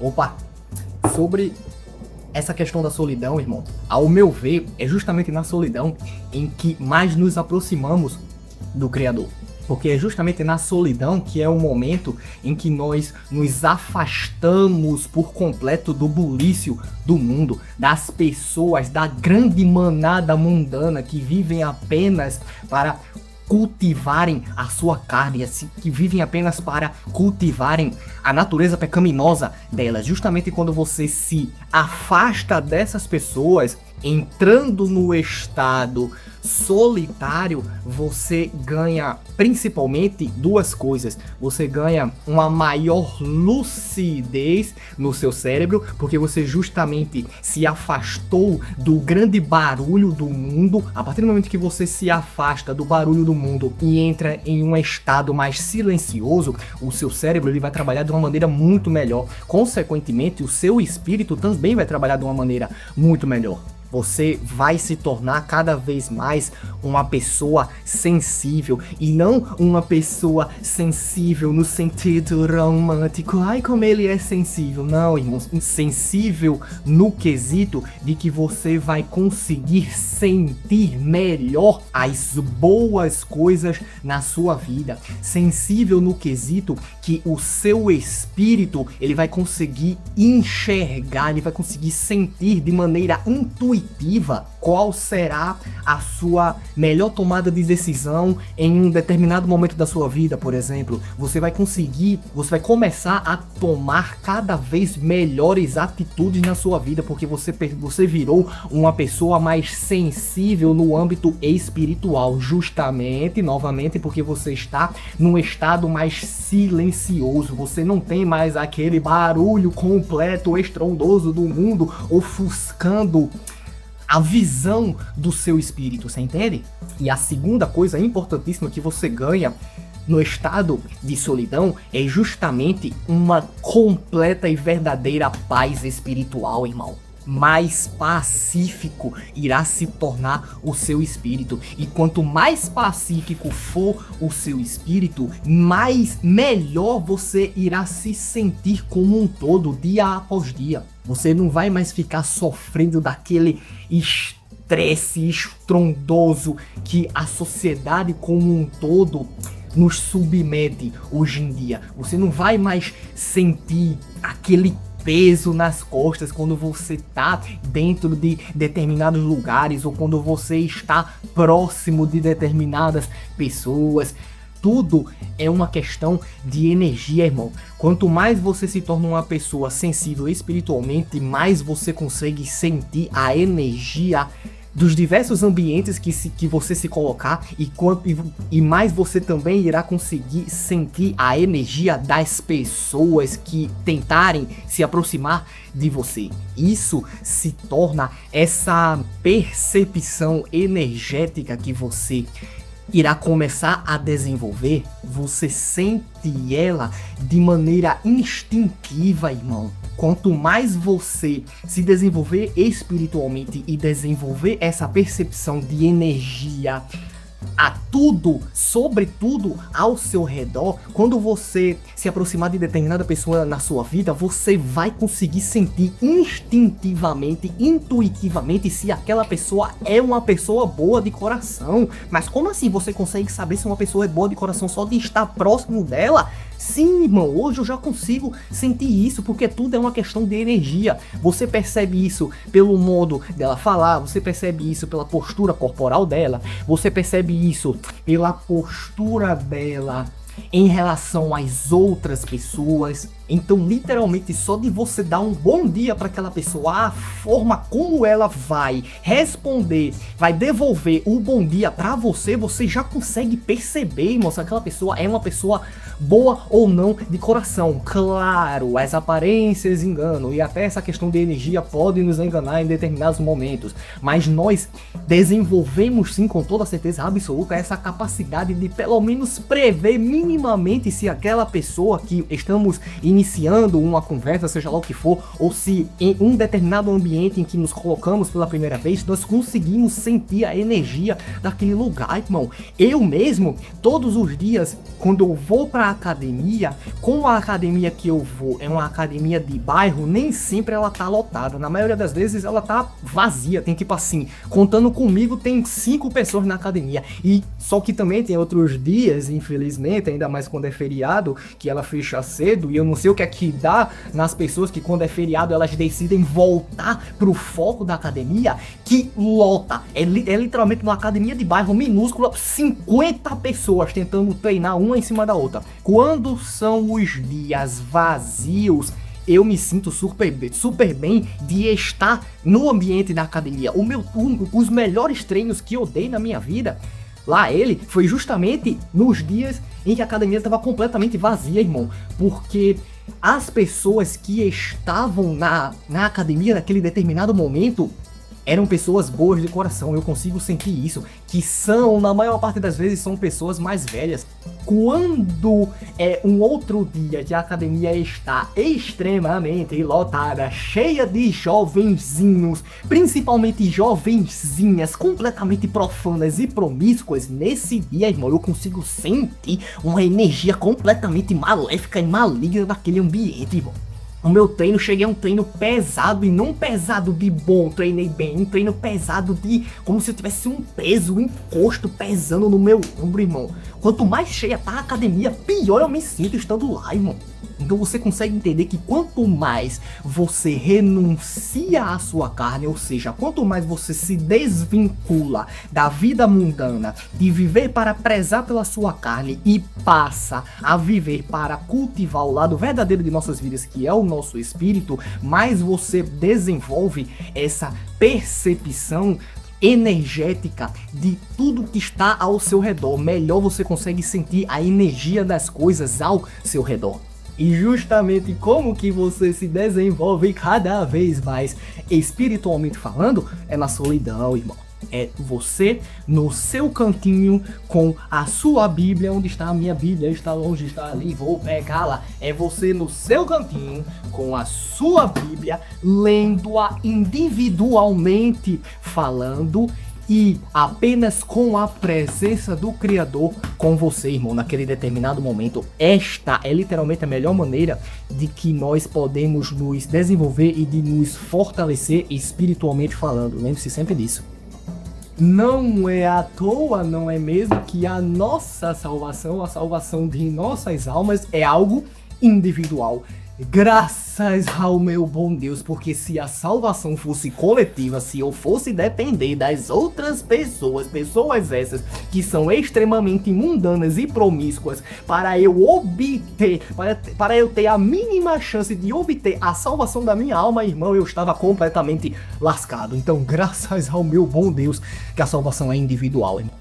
Opa, sobre essa questão da solidão, irmão, ao meu ver, é justamente na solidão em que mais nos aproximamos do Criador. Porque é justamente na solidão que é o momento em que nós nos afastamos por completo do bulício do mundo, das pessoas, da grande manada mundana que vivem apenas para cultivarem a sua carne, assim, que vivem apenas para cultivarem a natureza pecaminosa delas. Justamente quando você se afasta dessas pessoas, entrando no estado solitário, você ganha principalmente duas coisas. Você ganha uma maior lucidez no seu cérebro, porque você justamente se afastou do grande barulho do mundo. A partir do momento que você se afasta do barulho do mundo e entra em um estado mais silencioso, o seu cérebro ele vai trabalhar de uma maneira muito melhor. Consequentemente, o seu espírito também vai trabalhar de uma maneira muito melhor. Você vai se tornar cada vez mais uma pessoa sensível e não uma pessoa sensível no sentido romântico. Ai, como ele é sensível. Não, irmãos, sensível no quesito de que você vai conseguir sentir melhor as boas coisas na sua vida. Sensível no quesito que o seu espírito, ele vai conseguir enxergar, ele vai conseguir sentir de maneira intuitiva qual será a sua melhor tomada de decisão em um determinado momento da sua vida, por exemplo. Você vai começar a tomar cada vez melhores atitudes na sua vida, porque você virou uma pessoa mais sensível no âmbito espiritual, justamente, novamente, porque você está num estado mais silencioso. Você não tem mais aquele barulho completo, estrondoso do mundo, ofuscando a visão do seu espírito, você entende? E a segunda coisa importantíssima que você ganha no estado de solidão é justamente uma completa e verdadeira paz espiritual, irmão. Mais pacífico irá se tornar o seu espírito. E quanto mais pacífico for o seu espírito, melhor você irá se sentir como um todo, dia após dia. Você não vai mais ficar sofrendo daquele estresse estrondoso que a sociedade como um todo nos submete hoje em dia. Você não vai mais sentir aquele peso nas costas quando você está dentro de determinados lugares ou quando você está próximo de determinadas pessoas. Tudo é uma questão de energia, irmão. Quanto mais você se torna uma pessoa sensível espiritualmente, mais você consegue sentir a energia dos diversos ambientes que você se colocar e mais você também irá conseguir sentir a energia das pessoas que tentarem se aproximar de você. Isso se torna essa percepção energética que você irá começar a desenvolver. Você sente ela de maneira instintiva, irmão. Quanto mais você se desenvolver espiritualmente e desenvolver essa percepção de energia a tudo, sobretudo ao seu redor, quando você se aproximar de determinada pessoa na sua vida, você vai conseguir sentir instintivamente, intuitivamente, se aquela pessoa é uma pessoa boa de coração. Mas como assim você consegue saber se uma pessoa é boa de coração só de estar próximo dela? Sim, irmão, hoje eu já consigo sentir isso, porque tudo é uma questão de energia. Você percebe isso pelo modo dela falar, você percebe isso pela postura corporal dela, você percebe isso pela postura dela em relação às outras pessoas. Então, literalmente, só de você dar um bom dia para aquela pessoa, a forma como ela vai responder, vai devolver o bom dia para você, você já consegue perceber, irmão, se aquela pessoa é uma pessoa boa ou não de coração. Claro, as aparências enganam e até essa questão de energia pode nos enganar em determinados momentos, mas nós desenvolvemos sim, com toda certeza absoluta, essa capacidade de pelo menos prever minimamente se aquela pessoa que estamos iniciando iniciando uma conversa, seja lá o que for, ou se em um determinado ambiente em que nos colocamos pela primeira vez, nós conseguimos sentir a energia daquele lugar, irmão. Eu mesmo, todos os dias, quando eu vou pra academia, como a academia que eu vou é uma academia de bairro, nem sempre ela tá lotada. Na maioria das vezes ela tá vazia, tem tipo assim, contando comigo tem 5 pessoas na academia. E só que também tem outros dias, infelizmente, ainda mais quando é feriado, que ela fecha cedo, e eu não sei o que é que dá nas pessoas que quando é feriado elas decidem voltar pro foco da academia, que lota. É literalmente uma academia de bairro minúscula, 50 pessoas tentando treinar uma em cima da outra. Quando são os dias vazios, eu me sinto super bem de estar no ambiente da academia. Os melhores treinos que eu dei na minha vida, lá ele, foi justamente nos dias em que a academia estava completamente vazia, irmão. Porque as pessoas que estavam na academia naquele determinado momento eram pessoas boas de coração, eu consigo sentir isso, que são, na maior parte das vezes, são pessoas mais velhas. Quando é um outro dia que a academia está extremamente lotada, cheia de jovenzinhos, principalmente jovenzinhas, completamente profanas e promíscuas, nesse dia, irmão, eu consigo sentir uma energia completamente maléfica e maligna naquele ambiente, irmão. O meu treino, cheguei a um treino pesado, e não pesado de bom, treinei bem, um treino pesado de como se eu tivesse um peso, um encosto pesando no meu ombro, irmão. Quanto mais cheia tá a academia, pior eu me sinto estando lá, irmão. Então você consegue entender que quanto mais você renuncia à sua carne, ou seja, quanto mais você se desvincula da vida mundana, de viver para prezar pela sua carne e passa a viver para cultivar o lado verdadeiro de nossas vidas, que é o nosso espírito, mais você desenvolve essa percepção energética de tudo que está ao seu redor. Melhor você consegue sentir a energia das coisas ao seu redor. E justamente como que você se desenvolve cada vez mais espiritualmente falando, é na solidão, irmão. É você no seu cantinho com a sua Bíblia. Onde está a minha Bíblia? Está longe, está ali, vou pegá-la. É você no seu cantinho com a sua Bíblia, lendo-a individualmente, falando, e apenas com a presença do Criador com você, irmão, naquele determinado momento. Esta é literalmente a melhor maneira de que nós podemos nos desenvolver e de nos fortalecer espiritualmente falando. Lembre-se sempre disso. Não é à toa, não é mesmo, que a nossa salvação, a salvação de nossas almas, é algo individual. Graças ao meu bom Deus, porque se a salvação fosse coletiva, se eu fosse depender das outras pessoas essas que são extremamente mundanas e promíscuas, para eu obter, para eu ter a mínima chance de obter a salvação da minha alma, irmão, eu estava completamente lascado. Então, graças ao meu bom Deus, que a salvação é individual, irmão.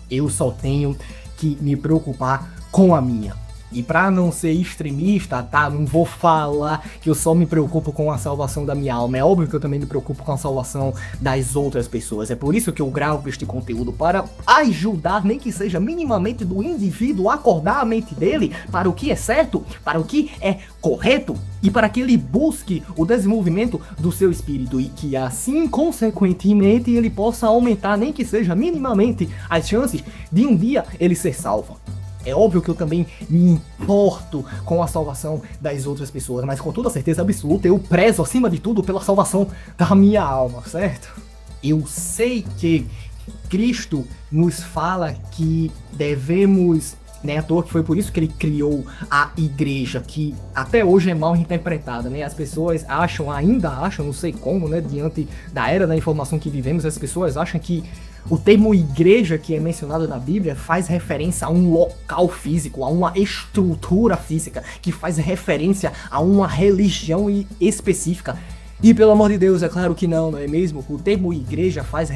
Eu só tenho que me preocupar com a minha. E pra não ser extremista, tá? Não vou falar que eu só me preocupo com a salvação da minha alma. É óbvio que eu também me preocupo com a salvação das outras pessoas. É por isso que eu gravo este conteúdo, para ajudar, nem que seja minimamente, do indivíduo a acordar a mente dele para o que é certo, para o que é correto, e para que ele busque o desenvolvimento do seu espírito, e que assim, consequentemente, ele possa aumentar, nem que seja minimamente, as chances de um dia ele ser salvo. É óbvio que eu também me importo com a salvação das outras pessoas, mas com toda certeza absoluta eu prezo acima de tudo pela salvação da minha alma, certo? Eu sei que Cristo nos fala que devemos, né, à toa que foi por isso que ele criou a igreja, que até hoje é mal interpretada, né? As pessoas ainda acham, não sei como, né, diante da era da informação que vivemos, as pessoas acham que o termo igreja que é mencionado na Bíblia faz referência a um local físico, a uma estrutura física, que faz referência a uma religião específica. E pelo amor de Deus, é claro que não é mesmo? O termo igreja faz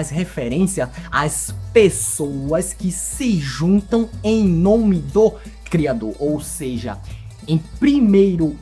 referência às pessoas que se juntam em nome do Criador. Ou seja, primeiro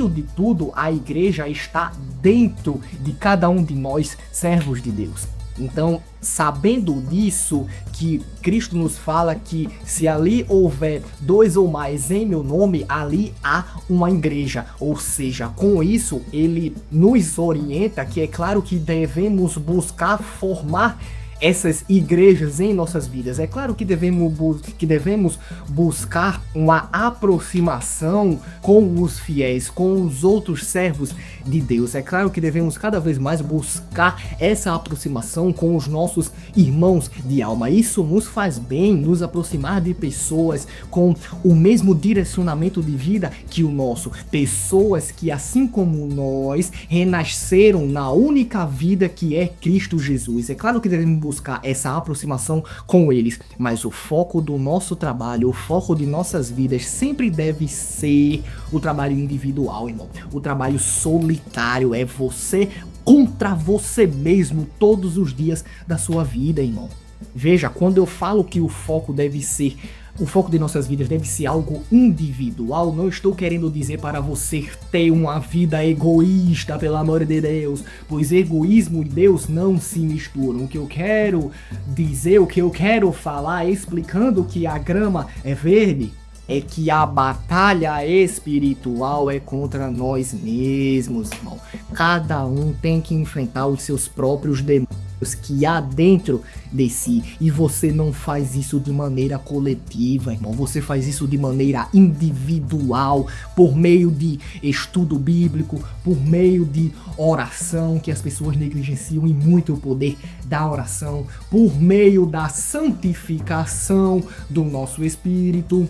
de tudo, a igreja está dentro de cada um de nós, servos de Deus. Então, sabendo disso, que Cristo nos fala que se ali houver 2 ou mais em meu nome, ali há uma igreja. Ou seja, com isso, ele nos orienta que é claro que devemos buscar formar essas igrejas em nossas vidas. É claro que devemos buscar uma aproximação com os fiéis, com os outros servos de Deus. É claro que devemos cada vez mais buscar essa aproximação com os nossos irmãos de alma. Isso nos faz bem, nos aproximar de pessoas com o mesmo direcionamento de vida que o nosso. Pessoas que, assim como nós, renasceram na única vida que é Cristo Jesus. É claro que devemos buscar essa aproximação com eles, mas o foco do nosso trabalho, o foco de nossas vidas sempre deve ser o trabalho individual, irmão. O trabalho solitário é você contra você mesmo todos os dias da sua vida, irmão. Veja, quando eu falo que o foco de nossas vidas deve ser algo individual, não estou querendo dizer para você ter uma vida egoísta, pelo amor de Deus, pois egoísmo e Deus não se misturam. O que eu quero dizer, o que eu quero falar, explicando que a grama é verde, é que a batalha espiritual é contra nós mesmos, irmão. Cada um tem que enfrentar os seus próprios demônios que há dentro de si, e você não faz isso de maneira coletiva, irmão. Você faz isso de maneira individual, por meio de estudo bíblico, por meio de oração, que as pessoas negligenciam e muito o poder da oração, por meio da santificação do nosso espírito,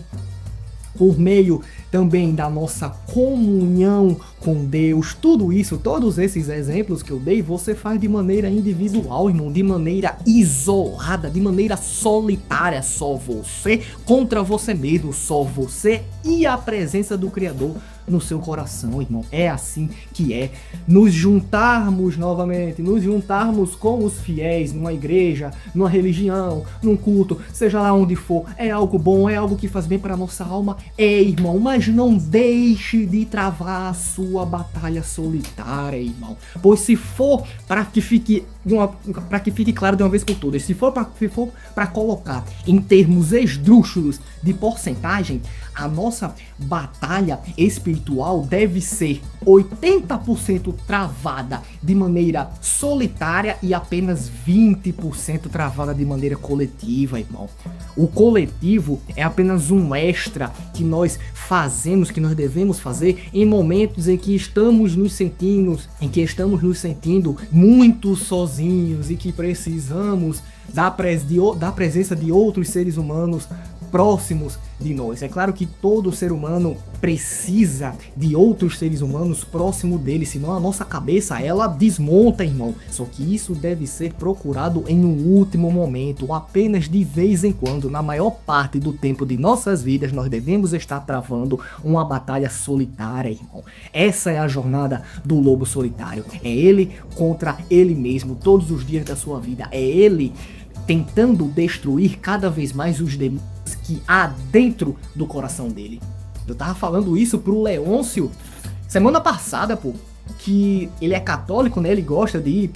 por meio também da nossa comunhão com Deus. Tudo isso, todos esses exemplos que eu dei, você faz de maneira individual, irmão, de maneira isolada, de maneira solitária, só você contra você mesmo, só você e a presença do Criador no seu coração, irmão. É assim que é. Nos juntarmos novamente, nos juntarmos com os fiéis numa igreja, numa religião, num culto, seja lá onde for, é algo bom, é algo que faz bem para nossa alma, irmão, mas não deixe de travar a sua batalha solitária, irmão. Pois se for para que fique claro de uma vez por todas, se for para colocar em termos esdrúxulos de porcentagem, a nossa batalha espiritual deve ser 80% travada de maneira solitária e apenas 20% travada de maneira coletiva, irmão. O coletivo é apenas um extra que nós fazemos, que nós devemos fazer em momentos em que estamos nos sentindo muito sozinhos e que precisamos da presença de outros seres humanos próximos de nós. É claro que todo ser humano precisa de outros seres humanos próximo dele, senão a nossa cabeça, ela desmonta, irmão. Só que isso deve ser procurado em um último momento, apenas de vez em quando. Na maior parte do tempo de nossas vidas, nós devemos estar travando uma batalha solitária, irmão. Essa é a jornada do lobo solitário. É ele contra ele mesmo, todos os dias da sua vida. É ele tentando destruir cada vez mais os demônios que há dentro do coração dele. Eu tava falando isso pro Leôncio semana passada, pô, que ele é católico, né? Ele gosta de ir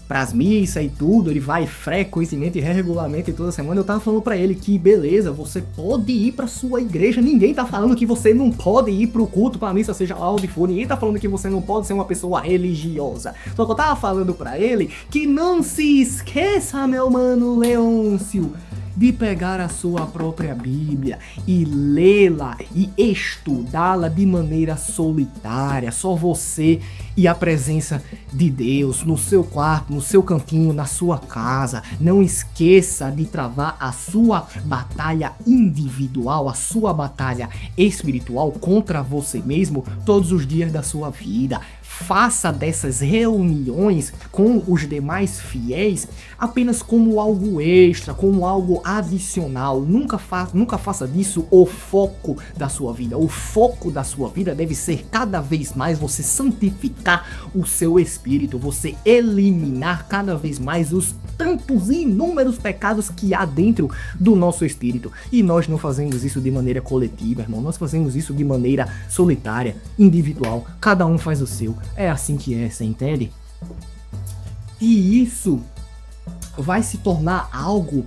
pras missas e tudo, ele vai frequentemente e regularmente toda semana. Eu tava falando pra ele que beleza, você pode ir pra sua igreja, ninguém tá falando que você não pode ir pro culto, pra missa, seja lá onde for, ninguém tá falando que você não pode ser uma pessoa religiosa. Só que eu tava falando pra ele que não se esqueça, meu mano Leôncio, de pegar a sua própria Bíblia e lê-la e estudá-la de maneira solitária, só você e a presença de Deus no seu quarto, no seu cantinho, na sua casa. Não esqueça de travar a sua batalha individual, a sua batalha espiritual contra você mesmo todos os dias da sua vida. Faça dessas reuniões com os demais fiéis apenas como algo extra, como algo adicional. Nunca faça disso o foco da sua vida. O foco da sua vida deve ser cada vez mais você santificar o seu espírito, você eliminar cada vez mais os tantos e inúmeros pecados que há dentro do nosso espírito. E nós não fazemos isso de maneira coletiva, irmão. Nós fazemos isso de maneira solitária, individual. Cada um faz o seu. É assim que é, você entende? E isso vai se tornar algo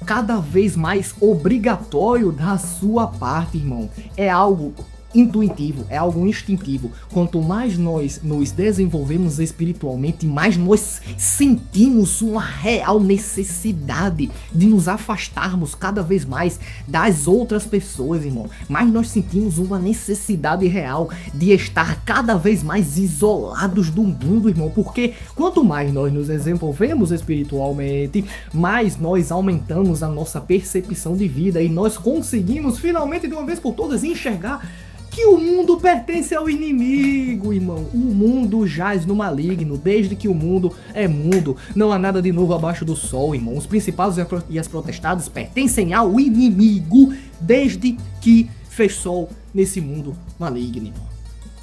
cada vez mais obrigatório da sua parte, irmão. É algo intuitivo, é algo instintivo. Quanto mais nós nos desenvolvemos espiritualmente, mais nós sentimos uma real necessidade de nos afastarmos cada vez mais das outras pessoas, irmão. Mais nós sentimos uma necessidade real de estar cada vez mais isolados do mundo, irmão. Porque quanto mais nós nos desenvolvemos espiritualmente, mais nós aumentamos a nossa percepção de vida e nós conseguimos finalmente de uma vez por todas enxergar que o mundo pertence ao inimigo, irmão. O mundo jaz no maligno, desde que o mundo é mundo. Não há nada de novo abaixo do sol, irmão. Os principados e as potestades pertencem ao inimigo, desde que fez sol nesse mundo maligno, irmão.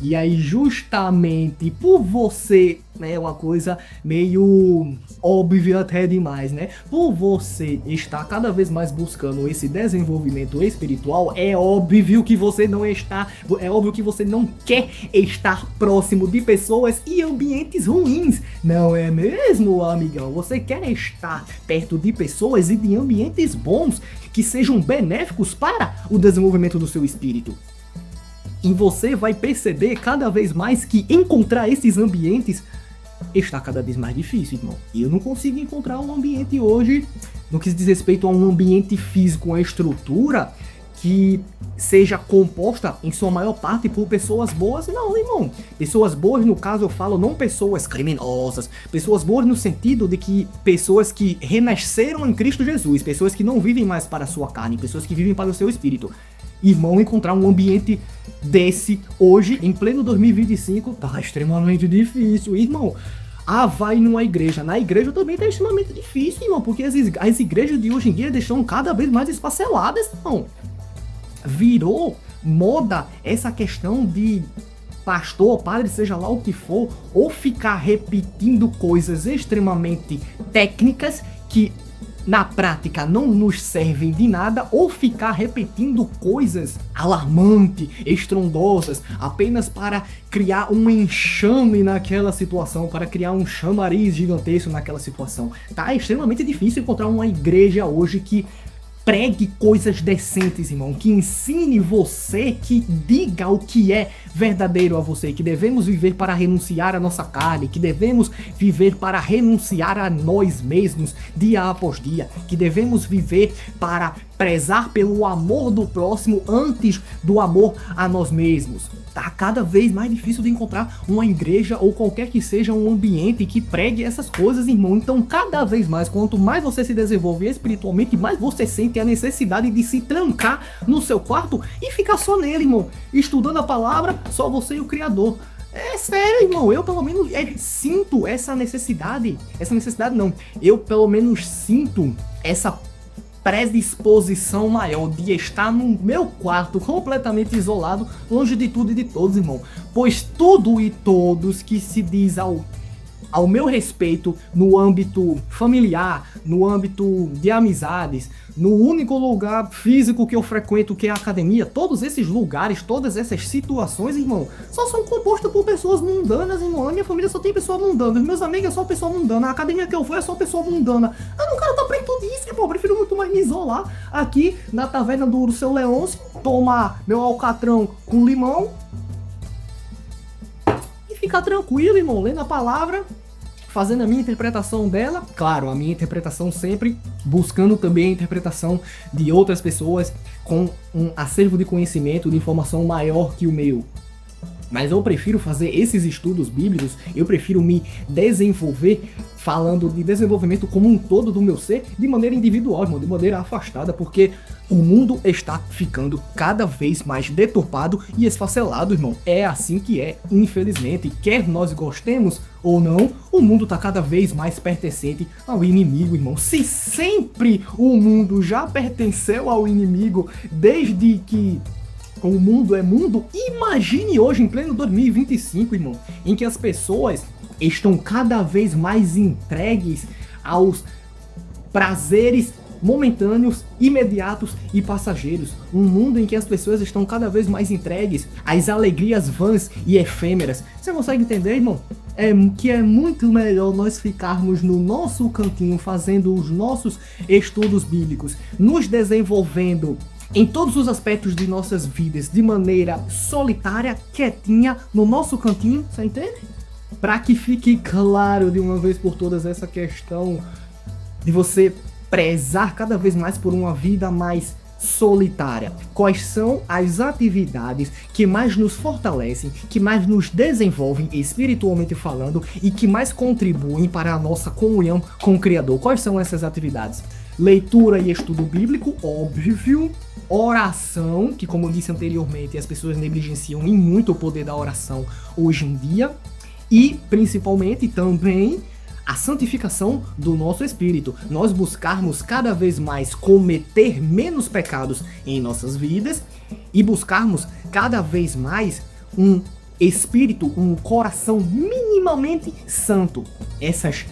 E aí, justamente por você, né, uma coisa meio óbvia até demais, né? Por você estar cada vez mais buscando esse desenvolvimento espiritual, é óbvio que você não quer estar próximo de pessoas e ambientes ruins, não é mesmo, amigão? Você quer estar perto de pessoas e de ambientes bons que sejam benéficos para o desenvolvimento do seu espírito. E você vai perceber cada vez mais que encontrar esses ambientes está cada vez mais difícil, irmão. E eu não consigo encontrar um ambiente hoje, no que diz respeito a um ambiente físico, uma estrutura que seja composta em sua maior parte por pessoas boas, não, irmão. Pessoas boas, no caso eu falo não pessoas criminosas, pessoas boas no sentido de que pessoas que renasceram em Cristo Jesus, pessoas que não vivem mais para a sua carne, pessoas que vivem para o seu espírito. Irmão, encontrar um ambiente desse hoje, em pleno 2025, tá extremamente difícil, irmão. Vai numa igreja. Na igreja também tá extremamente difícil, irmão, porque as igrejas de hoje em dia estão cada vez mais esfaceladas, irmão. Virou moda essa questão de pastor, padre, seja lá o que for, ou ficar repetindo coisas extremamente técnicas que na prática não nos servem de nada, ou ficar repetindo coisas alarmantes, estrondosas, apenas para criar um enxame naquela situação, para criar um chamariz gigantesco naquela situação. Tá extremamente difícil encontrar uma igreja hoje que pregue coisas decentes, irmão, que ensine você, que diga o que é verdadeiro a você, que devemos viver para renunciar à nossa carne, que devemos viver para renunciar a nós mesmos dia após dia, que devemos viver para prezar pelo amor do próximo antes do amor a nós mesmos. Tá cada vez mais difícil de encontrar uma igreja ou qualquer que seja um ambiente que pregue essas coisas, irmão. Então, cada vez mais, quanto mais você se desenvolve espiritualmente, mais você sente a necessidade de se trancar no seu quarto e ficar só nele, irmão, estudando a palavra, só você e o Criador. É sério, irmão, eu pelo menos sinto essa necessidade não, eu pelo menos sinto essa predisposição maior de estar no meu quarto completamente isolado, longe de tudo e de todos, irmão. Pois tudo e todos que se diz ao meu respeito no âmbito familiar, no âmbito de amizades, no único lugar físico que eu frequento, que é a academia, todos esses lugares, todas essas situações, irmão, só são compostas por pessoas mundanas, irmão. A minha família só tem pessoa mundana, os meus amigos é só pessoa mundana, a academia que eu vou é só pessoa mundana. Eu não quero estar preto disso, irmão. Eu prefiro muito mais me isolar aqui na taverna do Seu Leôncio, tomar meu alcatrão com limão e ficar tranquilo, irmão, lendo a palavra, fazendo a minha interpretação dela, claro, a minha interpretação sempre buscando também a interpretação de outras pessoas com um acervo de conhecimento, de informação maior que o meu. Mas eu prefiro fazer esses estudos bíblicos, eu prefiro me desenvolver falando de desenvolvimento como um todo do meu ser, de maneira individual, irmão, de maneira afastada, porque o mundo está ficando cada vez mais deturpado e esfacelado, irmão. É assim que é, infelizmente. Quer nós gostemos ou não, o mundo está cada vez mais pertencente ao inimigo, irmão. Se sempre o mundo já pertenceu ao inimigo desde que o mundo é mundo, imagine hoje, em pleno 2025, irmão, em que as pessoas estão cada vez mais entregues aos prazeres momentâneos, imediatos e passageiros. Um mundo em que as pessoas estão cada vez mais entregues às alegrias vãs e efêmeras. Você consegue entender, irmão? Que é muito melhor nós ficarmos no nosso cantinho fazendo os nossos estudos bíblicos, nos desenvolvendo em todos os aspectos de nossas vidas de maneira solitária, quietinha, no nosso cantinho, você entende? Para que fique claro de uma vez por todas essa questão de você prezar cada vez mais por uma vida mais solitária. Quais são as atividades que mais nos fortalecem, que mais nos desenvolvem espiritualmente falando e que mais contribuem para a nossa comunhão com o Criador? Quais são essas atividades? Leitura e estudo bíblico, óbvio. Oração, que como eu disse anteriormente, as pessoas negligenciam em muito o poder da oração hoje em dia. E principalmente também a santificação do nosso espírito. Nós buscarmos cada vez mais cometer menos pecados em nossas vidas e buscarmos cada vez mais um espírito, um coração minimamente santo. Essas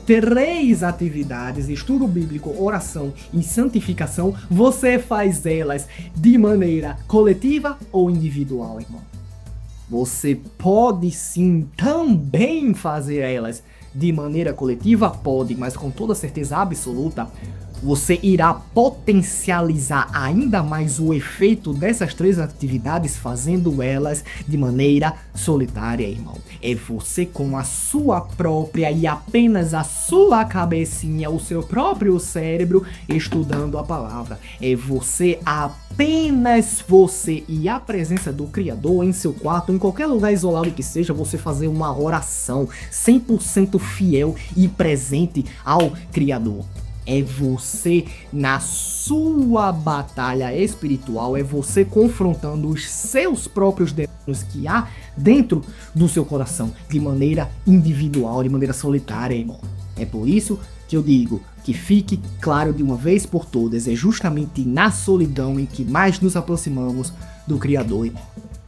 3 atividades, estudo bíblico, oração e santificação, você faz elas de maneira coletiva ou individual, irmão? Você pode sim também fazer elas de maneira coletiva? Pode, mas com toda certeza absoluta, você irá potencializar ainda mais o efeito dessas 3 atividades fazendo elas de maneira solitária, irmão. É você com a sua própria e apenas a sua cabecinha, o seu próprio cérebro estudando a palavra. É você, apenas você e a presença do Criador em seu quarto, em qualquer lugar isolado que seja, você fazer uma oração 100% fiel e presente ao Criador. É você na sua batalha espiritual, é você confrontando os seus próprios demônios que há dentro do seu coração, de maneira individual, de maneira solitária, irmão. É por isso que eu digo que fique claro de uma vez por todas, é justamente na solidão em que mais nos aproximamos do Criador, irmão.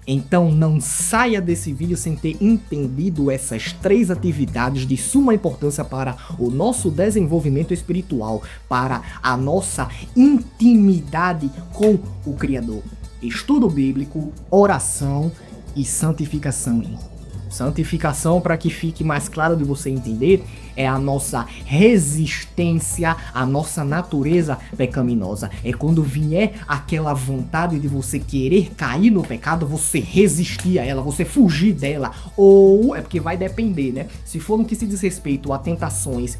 Então não saia desse vídeo sem ter entendido essas 3 atividades de suma importância para o nosso desenvolvimento espiritual, para a nossa intimidade com o Criador. Estudo bíblico, oração e santificação. Santificação, para que fique mais claro de você entender, é a nossa resistência à nossa natureza pecaminosa. É quando vier aquela vontade de você querer cair no pecado, você resistir a ela, você fugir dela. Ou é porque vai depender, né? Se for no que se diz respeito a tentações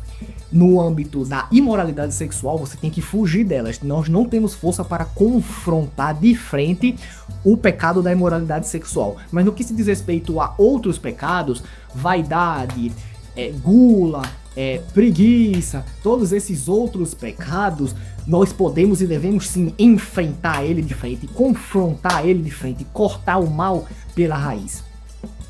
no âmbito da imoralidade sexual, você tem que fugir delas. Nós não temos força para confrontar de frente o pecado da imoralidade sexual. Mas no que se diz respeito a outros pecados, vaidade, gula, preguiça, todos esses outros pecados, nós podemos e devemos sim enfrentar ele de frente, confrontar ele de frente, cortar o mal pela raiz.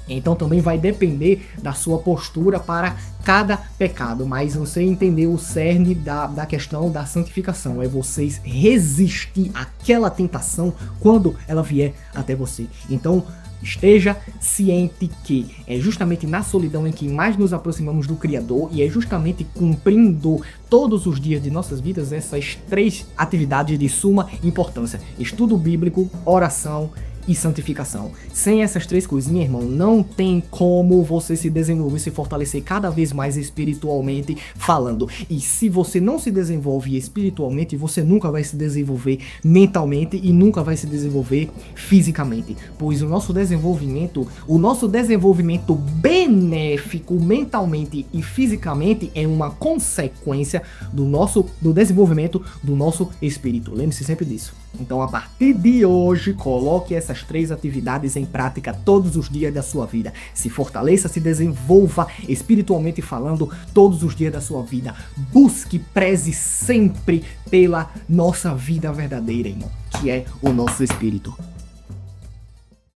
Então também vai depender da sua postura para cada pecado, mas você entendeu o cerne da questão da santificação, é vocês resistir àquela tentação quando ela vier até você. Então esteja ciente que é justamente na solidão em que mais nos aproximamos do Criador e é justamente cumprindo todos os dias de nossas vidas essas 3 atividades de suma importância: estudo bíblico, oração e santificação. Sem essas 3 coisas, meu irmão, não tem como você se desenvolver, se fortalecer cada vez mais espiritualmente falando. E se você não se desenvolve espiritualmente, você nunca vai se desenvolver mentalmente e nunca vai se desenvolver fisicamente. Pois o nosso desenvolvimento benéfico mentalmente e fisicamente é uma consequência do desenvolvimento do nosso espírito. Lembre-se sempre disso. Então, a partir de hoje, coloque essas 3 atividades em prática todos os dias da sua vida. Se fortaleça, se desenvolva espiritualmente falando todos os dias da sua vida. Busque, preze sempre pela nossa vida verdadeira, irmão, que é o nosso espírito.